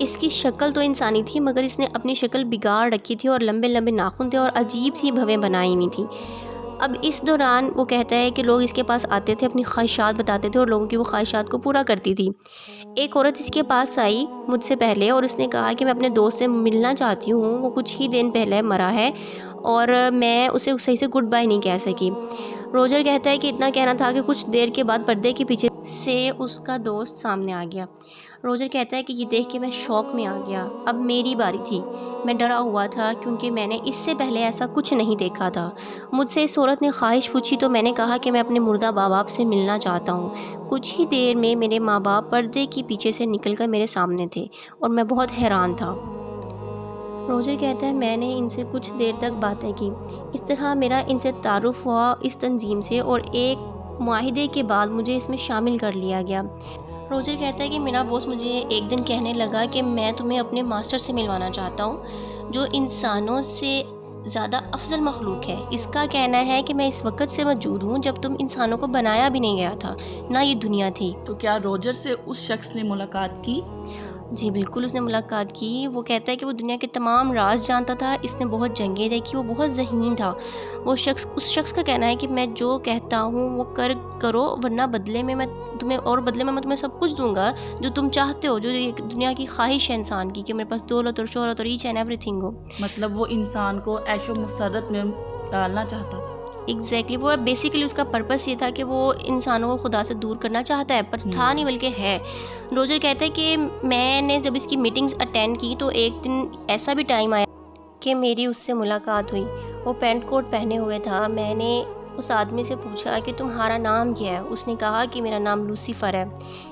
اس کی شکل تو انسانی تھی مگر اس نے اپنی شکل بگاڑ رکھی تھی اور لمبے لمبے ناخن تھے اور عجیب سی بھویں بنائی ہوئی تھیں۔ اب اس دوران وہ کہتا ہے کہ لوگ اس کے پاس آتے تھے، اپنی خواہشات بتاتے تھے اور لوگوں کی وہ خواہشات کو پورا کرتی تھی۔ ایک عورت اس کے پاس آئی مجھ سے پہلے اور اس نے کہا کہ میں اپنے دوست سے ملنا چاہتی ہوں، وہ کچھ ہی دن پہلے مرا ہے اور میں اسے صحیح سے گڈ بائی نہیں کہہ سکی۔ روجر کہتا ہے کہ اتنا کہنا تھا کہ کچھ دیر کے بعد پردے کے پیچھے سے اس کا دوست سامنے آ گیا۔ روجر کہتا ہے کہ یہ دیکھ کے میں شوق میں آ گیا، اب میری باری تھی۔ میں ڈرا ہوا تھا کیونکہ میں نے اس سے پہلے ایسا کچھ نہیں دیکھا تھا۔ مجھ سے اس عورت نے خواہش پوچھی تو میں نے کہا کہ میں اپنے مردہ ماں باپ سے ملنا چاہتا ہوں۔ کچھ ہی دیر میں میرے ماں باپ پردے کے پیچھے سے نکل کر میرے سامنے تھے اور میں بہت حیران تھا۔ روجر کہتا ہے میں نے ان سے کچھ دیر تک باتیں کی، اس طرح میرا ان سے تعارف ہوا اس تنظیم سے اور ایک معاہدے کے بعد مجھے اس میں شامل کر لیا گیا۔ روجر کہتا ہے کہ میرا باس مجھے ایک دن کہنے لگا کہ میں تمہیں اپنے ماسٹر سے ملوانا چاہتا ہوں جو انسانوں سے زیادہ افضل مخلوق ہے۔ اس کا کہنا ہے کہ میں اس وقت سے موجود ہوں جب تم انسانوں کو بنایا بھی نہیں گیا تھا، نہ یہ دنیا تھی۔ تو کیا روجر سے اس شخص نے ملاقات کی؟ جی بالکل، اس نے ملاقات کی۔ وہ کہتا ہے کہ وہ دنیا کے تمام راز جانتا تھا، اس نے بہت جنگیں دیکھی، وہ بہت ذہین تھا۔ اس شخص کا کہنا ہے کہ میں جو کہتا ہوں وہ کرو ورنہ بدلے میں میں تمہیں سب کچھ دوں گا جو تم چاہتے ہو، جو ایک دنیا کی خواہش ہے انسان کی کہ میرے پاس دولت اور شہرت اور ایچ اینڈ ایوری تھنگ ہو۔ مطلب وہ انسان کو عیش و مسرت میں ڈالنا چاہتا تھا۔ ایگزیکٹلی، وہ بیسیکلی اس کا پرپس یہ تھا کہ وہ انسانوں کو خدا سے دور کرنا چاہتا ہے، پر تھا نہیں بلکہ ہے۔ روجر کہتا ہے کہ میں نے جب اس کی میٹنگز اٹینڈ کی تو ایک دن ایسا بھی ٹائم آیا کہ میری اس سے ملاقات ہوئی۔ وہ پینٹ کوٹ پہنے ہوئے تھا۔ میں نے اس آدمی سے پوچھا کہ تمہارا نام کیا ہے؟ اس نے کہا کہ میرا نام لوسیفر ہے۔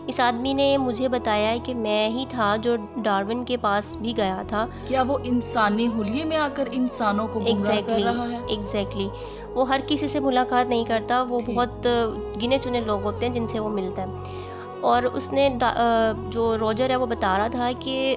اس آدمی نے مجھے بتایا کہ میں ہی تھا جو ڈارون کے پاس بھی گیا تھا۔ کیا وہ انسانی حلیے میں آ کر انسانوں کو گمراہ کر رہا ہے؟ ایگزیکٹلی، وہ ہر کسی سے ملاقات نہیں کرتا، وہ بہت گنے چنے لوگ ہوتے ہیں جن سے وہ ملتا ہے۔ اور اس نے جو روجر ہے وہ بتا رہا تھا کہ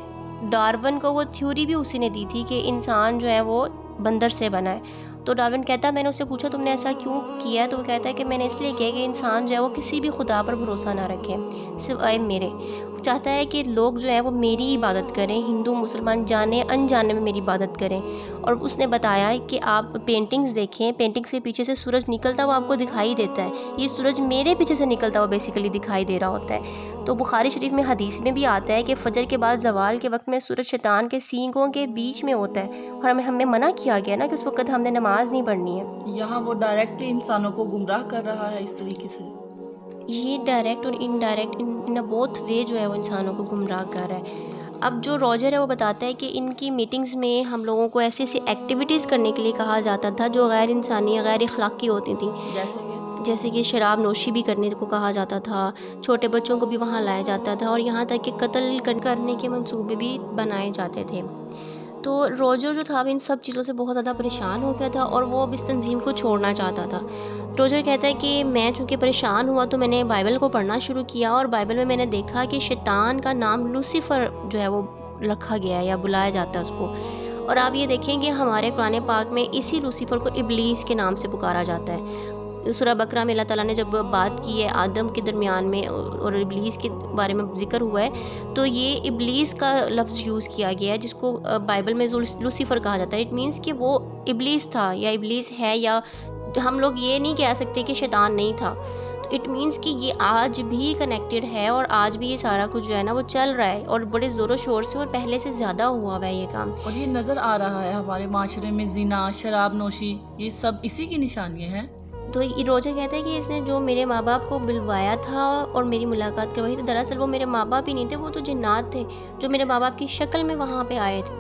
ڈارون کو وہ تھیوری بھی اسی نے دی تھی کہ انسان جو ہے وہ بندر سے بنا ہے۔ تو ڈارون کہتا ہے میں نے اس سے پوچھا تم نے ایسا کیوں کیا ہے؟ تو وہ کہتا ہے کہ میں نے اس لیے کیا کہ انسان جو ہے وہ کسی بھی خدا پر بھروسہ نہ رکھے سوائے میرے۔ وہ چاہتا ہے کہ لوگ جو ہیں وہ میری عبادت کریں، ہندو مسلمان جانے انجانے میں میری عبادت کریں۔ اور اس نے بتایا کہ آپ پینٹنگز دیکھیں، پینٹنگز کے پیچھے سے سورج نکلتا ہوا آپ کو دکھائی دیتا ہے، یہ سورج میرے پیچھے سے نکلتا ہوا بیسیکلی دکھائی دے رہا ہوتا ہے۔ تو بخاری شریف میں حدیث میں بھی آتا ہے کہ فجر کے بعد زوال کے وقت میں سورج شیطان کے سینگوں کے بیچ میں ہوتا ہے، اور ہمیں منع کیا گیا نا کہ اس وقت ہم نے نماز نہیں پڑھنی ہے۔ یہاں وہ ڈائریکٹلی انسانوں کو گمراہ کر رہا ہے اس طریقے سے؟ یہ ڈائریکٹ اور انڈائریکٹ ان بوتھ وے جو ہے وہ انسانوں کو گمراہ کر رہا ہے۔ اب جو روجر ہے وہ بتاتا ہے کہ ان کی میٹنگز میں ہم لوگوں کو ایسی ایسی ایکٹیویٹیز کرنے کے لیے کہا جاتا تھا جو غیر انسانی غیر اخلاقی ہوتی تھیں، جیسے کہ شراب نوشی بھی کرنے کو کہا جاتا تھا، چھوٹے بچوں کو بھی وہاں لایا جاتا تھا، اور یہاں تک کہ قتل کرنے کے منصوبے بھی بنائے جاتے تھے۔ تو روجر جو تھا اب ان سب چیزوں سے بہت زیادہ پریشان ہو گیا تھا اور وہ اب اس تنظیم کو چھوڑنا چاہتا تھا۔ روجر کہتا ہے کہ میں چونکہ پریشان ہوا تو میں نے بائبل کو پڑھنا شروع کیا، اور بائبل میں نے دیکھا کہ شیطان کا نام لوسیفر جو ہے وہ رکھا گیا ہے یا بلایا جاتا ہے اس کو۔ اور آپ یہ دیکھیں کہ ہمارے قرآن پاک میں اسی لوسیفر کو ابلیس کے نام سے پکارا جاتا ہے۔ سورہ بقرہ میں اللہ تعالیٰ نے جب بات کی ہے آدم کے درمیان میں اور ابلیس کے بارے میں ذکر ہوا ہے تو یہ ابلیس کا لفظ یوز کیا گیا ہے جس کو بائبل میں لوسیفر کہا جاتا ہے۔ اٹ مینس کہ وہ ابلیس تھا یا ابلیس ہے، یا ہم لوگ یہ نہیں کہہ سکتے کہ شیطان نہیں تھا۔ تو اٹ مینس کہ یہ آج بھی کنیکٹڈ ہے اور آج بھی یہ سارا کچھ جو ہے نا وہ چل رہا ہے، اور بڑے زور و شور سے اور پہلے سے زیادہ ہوا ہے یہ کام۔ اور یہ نظر آ رہا ہے ہمارے معاشرے میں زنا، شراب نوشی، یہ سب اسی کی نشانیاں ہیں۔ تو روجر کہتا ہے کہ اس نے جو میرے ماں باپ کو بلوایا تھا اور میری ملاقات کروائی تھی، دراصل وہ میرے ماں باپ ہی نہیں تھے، وہ تو جنات تھے جو میرے ماں باپ کی شکل میں وہاں پہ آئے تھے۔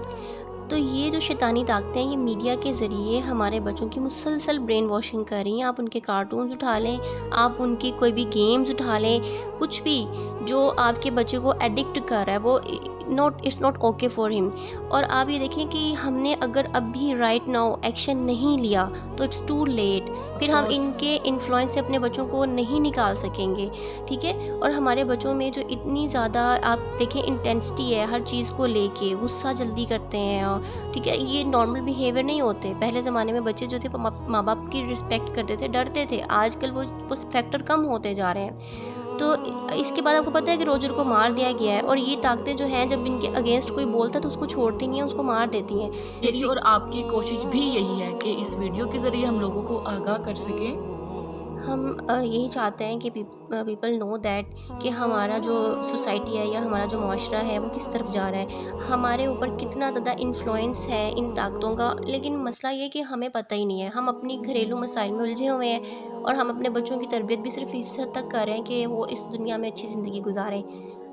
تو یہ جو شیطانی طاقتیں یہ میڈیا کے ذریعے ہمارے بچوں کی مسلسل برین واشنگ کر رہی ہیں۔ آپ ان کے کارٹونز اٹھا لیں، آپ ان کی کوئی بھی گیمز اٹھا لیں، کچھ بھی جو آپ کے بچے کو ایڈکٹ کر رہا ہے وہ اٹس ناٹ اوکے فار ہم۔ اور آپ یہ دیکھیں کہ ہم نے اگر اب بھی رائٹ ناؤ ایکشن نہیں لیا تو اٹس ٹو لیٹ، پھر ہم ان کے انفلوئنس سے اپنے بچوں کو نہیں نکال سکیں گے، ٹھیک ہے۔ اور ہمارے بچوں میں جو اتنی زیادہ آپ دیکھیں انٹینسٹی ہے ہر چیز کو لے کے، غصہ جلدی کرتے ہیں، ٹھیک ہے، یہ نارمل بیہیویئر نہیں ہوتے۔ پہلے زمانے میں بچے جو تھے ماں باپ کی رسپیکٹ کرتے تھے، ڈرتے تھے، آج کل وہ فیکٹر کم ہوتے جا رہے ہیں۔ تو اس کے بعد آپ کو پتہ ہے کہ روجر کو مار دیا گیا ہے، اور یہ طاقتیں جو ہیں جب ان کے اگینسٹ کوئی بولتا ہے تو اس کو چھوڑتی نہیں ہیں، اس کو مار دیتی ہیں۔ میری اور آپ کی کوشش بھی یہی ہے کہ اس ویڈیو کے ذریعے ہم لوگوں کو آگاہ کر سکیں۔ ہم یہی چاہتے ہیں کہ پیپل نو دیٹ کہ ہمارا جو سوسائٹی ہے یا ہمارا جو معاشرہ ہے وہ کس طرف جا رہا ہے، ہمارے اوپر کتنا زیادہ انفلوئنس ہے ان طاقتوں کا، لیکن مسئلہ یہ کہ ہمیں پتہ ہی نہیں ہے۔ ہم اپنی گھریلو مسائل میں الجھے ہوئے ہیں، اور ہم اپنے بچوں کی تربیت بھی صرف اس حد تک کر رہے ہیں کہ وہ اس دنیا میں اچھی زندگی گزاریں۔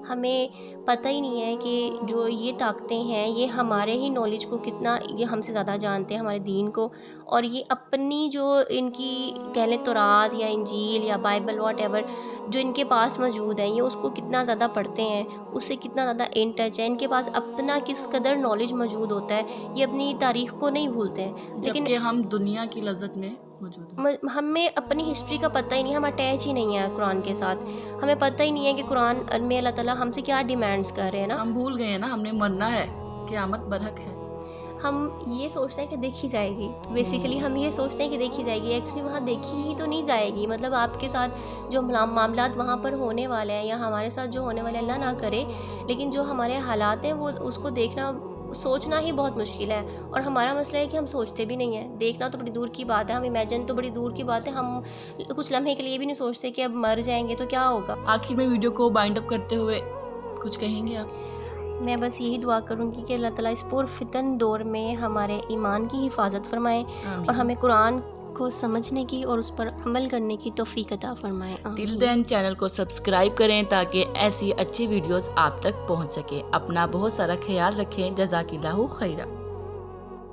ہمیں پتہ ہی نہیں ہے کہ جو یہ طاقتیں ہیں یہ ہمارے ہی نالج کو کتنا، یہ ہم سے زیادہ جانتے ہیں ہمارے دین کو، اور یہ اپنی جو ان کی کہہ لیں تورات یا انجیل یا بائبل واٹ ایور جو ان کے پاس موجود ہے، یہ اس کو کتنا زیادہ پڑھتے ہیں، اس سے کتنا زیادہ ان ٹچ ہے، ان کے پاس اپنا کس قدر نالج موجود ہوتا ہے، یہ اپنی تاریخ کو نہیں بھولتے ہیں۔ لیکن جبکہ ہم دنیا کی لذت میں موجود ہیں۔ ہمیں اپنی ہسٹری کا پتہ ہی نہیں، ہم اٹیچ ہی نہیں ہے قرآن کے ساتھ، ہمیں پتہ ہی نہیں ہے کہ قرآن میں اللہ تعالیٰ ہم سے کیا ڈیمانڈس کر رہے ہیں نا۔ ہم بھول گئے ہیں نا، ہم نے مرنا ہے، قیامت برحق ہے۔ ہم یہ سوچتے ہیں کہ دیکھی جائے گی، بیسیکلی ہم یہ سوچتے ہیں کہ دیکھی جائے گی، ایکچولی وہاں دیکھی ہی تو نہیں جائے گی۔ مطلب آپ کے ساتھ جو معاملات وہاں پر ہونے والے ہیں یا ہمارے ساتھ جو ہونے والے، اللہ نہ کرے، لیکن جو ہمارے حالات ہیں وہ اس کو دیکھنا سوچنا ہی بہت مشکل ہے، اور ہمارا مسئلہ ہے کہ ہم سوچتے بھی نہیں ہیں۔ دیکھنا تو بڑی دور کی بات ہے، ہم امیجن تو بڑی دور کی بات ہے، ہم کچھ لمحے کے لیے بھی نہیں سوچتے کہ اب مر جائیں گے تو کیا ہوگا۔ آخر میں ویڈیو کو بائنڈ اپ کرتے ہوئے کچھ کہیں گے آپ؟ میں بس یہی دعا کروں گی کہ اللہ تعالیٰ اس پرفتن دور میں ہمارے ایمان کی حفاظت فرمائے، اور ہمیں قرآن کو سمجھنے کی اور اس پر عمل کرنے کی توفیق عطا فرمائے۔ ٹل دین چینل کو سبسکرائب کریں تاکہ ایسی اچھی ویڈیوز آپ تک پہنچ سکے۔ اپنا بہت سارا خیال رکھیں۔ جزاک اللہ خیرہ۔